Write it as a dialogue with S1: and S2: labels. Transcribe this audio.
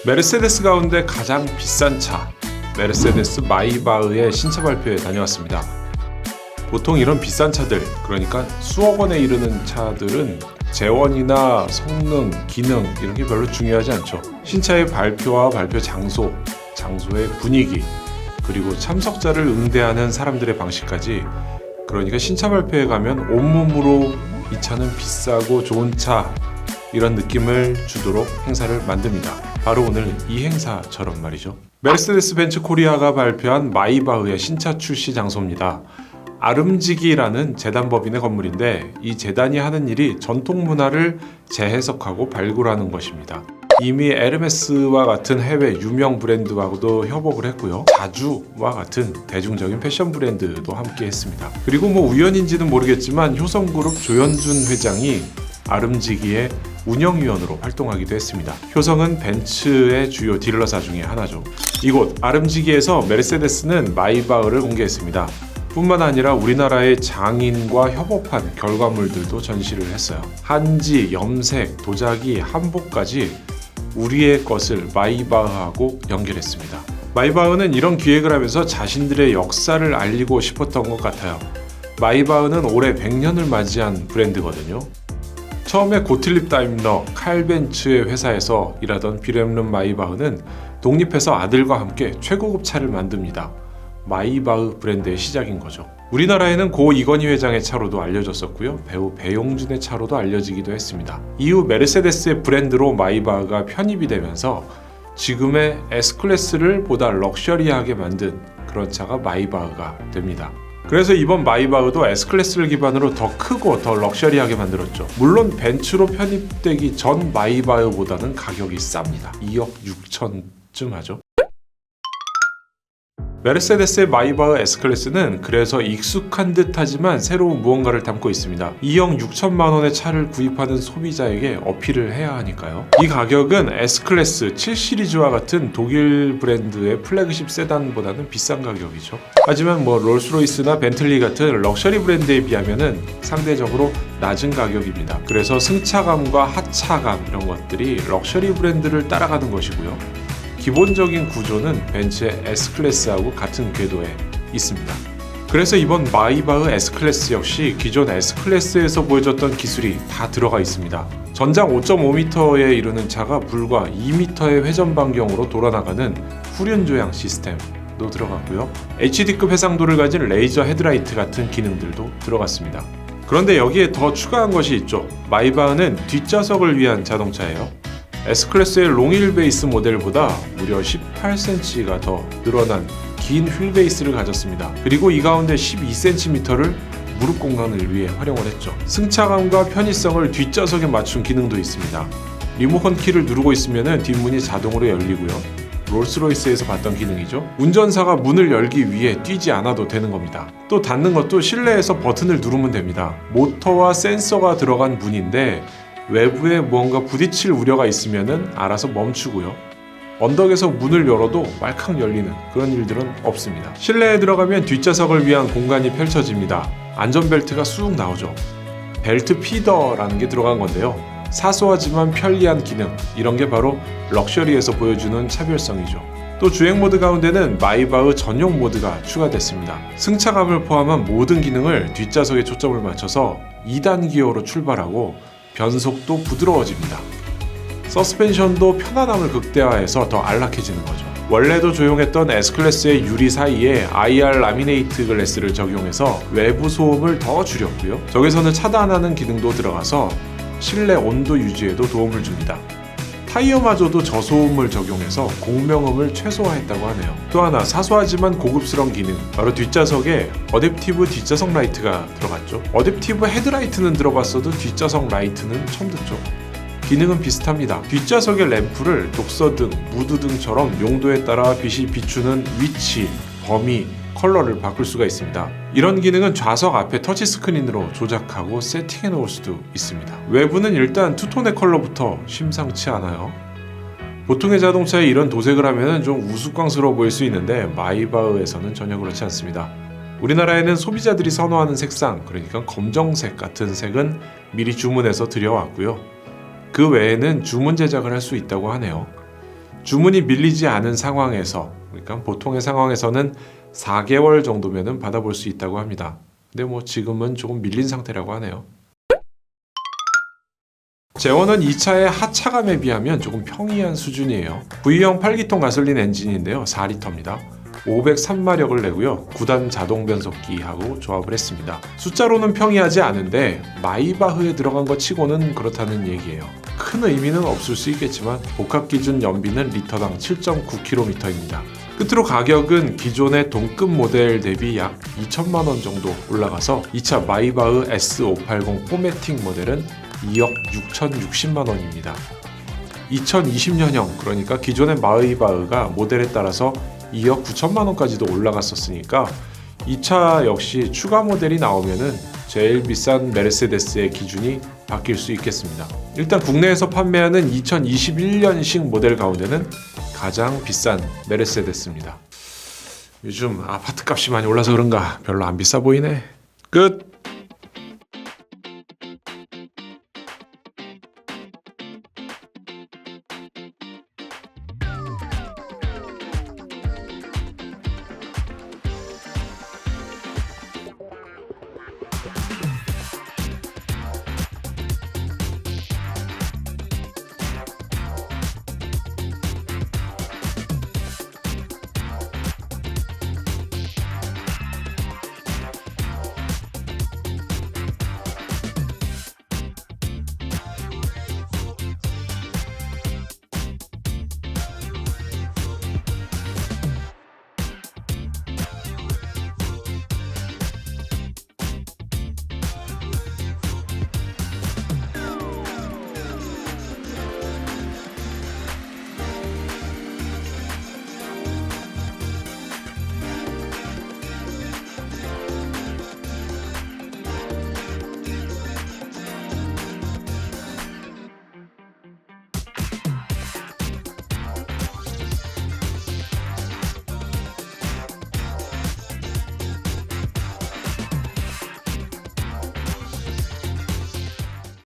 S1: 메르세데스 가운데 가장 비싼 차, 메르세데스 마이바흐의 신차 발표에 다녀왔습니다. 보통 이런 비싼 차들, 그러니까 수억 원에 이르는 차들은 재원이나 성능, 기능 이런 게 별로 중요하지 않죠. 신차의 발표와 발표 장소, 장소의 분위기, 그리고 참석자를 응대하는 사람들의 방식까지, 그러니까 신차 발표에 가면 온몸으로 이 차는 비싸고 좋은 차, 이런 느낌을 주도록 행사를 만듭니다. 바로 오늘 이 행사처럼 말이죠. 메르세데스 벤츠 코리아가 발표한 마이바흐의 신차 출시 장소입니다. 아름지기라는 재단법인의 건물인데, 이 재단이 하는 일이 전통 문화를 재해석하고 발굴하는 것입니다. 이미 에르메스와 같은 해외 유명 브랜드와도 협업을 했고요. 자주와 같은 대중적인 패션 브랜드도 함께 했습니다. 그리고 우연인지는 모르겠지만 효성그룹 조현준 회장이 아름지기의 운영위원으로 활동하기도 했습니다. 효성은 벤츠의 주요 딜러사 중에 하나죠. 이곳 아름지기에서 메르세데스는 마이바흐를 공개했습니다. 뿐만 아니라 우리나라의 장인과 협업한 결과물들도 전시를 했어요. 한지, 염색, 도자기, 한복까지 우리의 것을 마이바흐하고 연결했습니다. 마이바흐는 이런 기획을 하면서 자신들의 역사를 알리고 싶었던 것 같아요. 마이바흐는 올해 100년을 맞이한 브랜드거든요. 처음에 고틀립 다임러, 칼 벤츠의 회사에서 일하던 빌헬름 마이바흐는 독립해서 아들과 함께 최고급 차를 만듭니다. 마이바흐 브랜드의 시작인 거죠. 우리나라에는 고 이건희 회장의 차로도 알려졌었고요. 배우 배용준의 차로도 알려지기도 했습니다. 이후 메르세데스의 브랜드로 마이바흐가 편입이 되면서 지금의 S클래스를 보다 럭셔리하게 만든 그런 차가 마이바흐가 됩니다. 그래서 이번 마이바흐도 S클래스를 기반으로 더 크고 더 럭셔리하게 만들었죠. 물론 벤츠로 편입되기 전 마이바흐보다는 가격이 쌉니다. 2억 6천쯤 하죠. 메르세데스의 마이바흐 S클래스는 그래서 익숙한 듯 하지만 새로운 무언가를 담고 있습니다. 2억 6천만 원의 차를 구입하는 소비자에게 어필을 해야 하니까요. 이 가격은 S클래스 7시리즈와 같은 독일 브랜드의 플래그십 세단보다는 비싼 가격이죠. 하지만 롤스로이스나 벤틀리 같은 럭셔리 브랜드에 비하면 상대적으로 낮은 가격입니다. 그래서 승차감과 하차감 이런 것들이 럭셔리 브랜드를 따라가는 것이고요. 기본적인 구조는 벤츠의 S클래스하고 같은 궤도에 있습니다. 그래서 이번 마이바흐 S클래스 역시 기존 S클래스에서 보여줬던 기술이 다 들어가 있습니다. 전장 5.5m에 이르는 차가 불과 2m의 회전 반경으로 돌아나가는 후륜 조향 시스템도 들어갔고요. HD급 해상도를 가진 레이저 헤드라이트 같은 기능들도 들어갔습니다. 그런데 여기에 더 추가한 것이 있죠. 마이바흐는 뒷좌석을 위한 자동차예요. S클래스의 롱휠 베이스 모델보다 무려 18cm가 더 늘어난 긴 휠 베이스를 가졌습니다. 그리고 이 가운데 12cm를 무릎 공간을 위해 활용을 했죠. 승차감과 편의성을 뒷좌석에 맞춘 기능도 있습니다. 리모컨 키를 누르고 있으면 뒷문이 자동으로 열리고요. 롤스로이스에서 봤던 기능이죠. 운전사가 문을 열기 위해 뛰지 않아도 되는 겁니다. 또 닫는 것도 실내에서 버튼을 누르면 됩니다. 모터와 센서가 들어간 문인데 외부에 무언가 부딪힐 우려가 있으면 알아서 멈추고요. 언덕에서 문을 열어도 말캉 열리는 그런 일들은 없습니다. 실내에 들어가면 뒷좌석을 위한 공간이 펼쳐집니다. 안전벨트가 쑥 나오죠. 벨트 피더라는 게 들어간 건데요. 사소하지만 편리한 기능, 이런 게 바로 럭셔리에서 보여주는 차별성이죠. 또 주행 모드 가운데는 마이바흐 전용 모드가 추가됐습니다. 승차감을 포함한 모든 기능을 뒷좌석에 초점을 맞춰서 2단 기어로 출발하고 변속도 부드러워집니다. 서스펜션도 편안함을 극대화해서 더 안락해지는 거죠. 원래도 조용했던 S클래스의 유리 사이에 IR 라미네이트 글래스를 적용해서 외부 소음을 더 줄였고요. 적외선을 차단하는 기능도 들어가서 실내 온도 유지에도 도움을 줍니다. 타이어마저도 저소음을 적용해서 공명음을 최소화했다고 하네요. 또 하나 사소하지만 고급스러운 기능, 바로 뒷좌석에 어댑티브 뒷좌석 라이트가 들어갔죠. 어댑티브 헤드라이트는 들어봤어도 뒷좌석 라이트는 처음 듣죠. 기능은 비슷합니다. 뒷좌석의 램프를 독서등, 무드등처럼 용도에 따라 빛이 비추는 위치, 범위, 컬러를 바꿀 수가 있습니다. 이런 기능은 좌석 앞에 터치스크린으로 조작하고 세팅해 놓을 수도 있습니다. 외부는 일단 투톤의 컬러부터 심상치 않아요. 보통의 자동차에 이런 도색을 하면 좀 우스꽝스러워 보일 수 있는데 마이바흐에서는 전혀 그렇지 않습니다. 우리나라에는 소비자들이 선호하는 색상, 그러니까 검정색 같은 색은 미리 주문해서 들여왔고요. 그 외에는 주문 제작을 할 수 있다고 하네요. 주문이 밀리지 않은 상황에서, 그러니까 보통의 상황에서는 4개월 정도면은 받아볼 수 있다고 합니다. 근데 뭐 지금은 조금 밀린 상태라고 하네요. 제원은 이 차의 하차감에 비하면 조금 평이한 수준이에요. V형 8기통 가솔린 엔진인데요. 4리터입니다. 503마력을 내고요. 9단 자동 변속기하고 조합을 했습니다. 숫자로는 평이하지 않은데 마이바흐에 들어간 것 치고는 그렇다는 얘기예요. 큰 의미는 없을 수 있겠지만 복합 기준 연비는 리터당 7.9km입니다. 끝으로 가격은 기존의 동급 모델 대비 약 2천만 원 정도 올라가서 이 차 마이바흐 S580 포매틱 모델은 2억 6,060만 원입니다. 2020년형, 그러니까 기존의 마이바흐가 모델에 따라서 2억 9천만 원까지도 올라갔었으니까 이 차 역시 추가 모델이 나오면은 제일 비싼 메르세데스의 기준이 바뀔 수 있겠습니다. 일단 국내에서 판매하는 2021년식 모델 가운데는 가장 비싼 메르세데스입니다. 요즘 아파트 값이 많이 올라서 그런가 별로 안 비싸 보이네. 끝!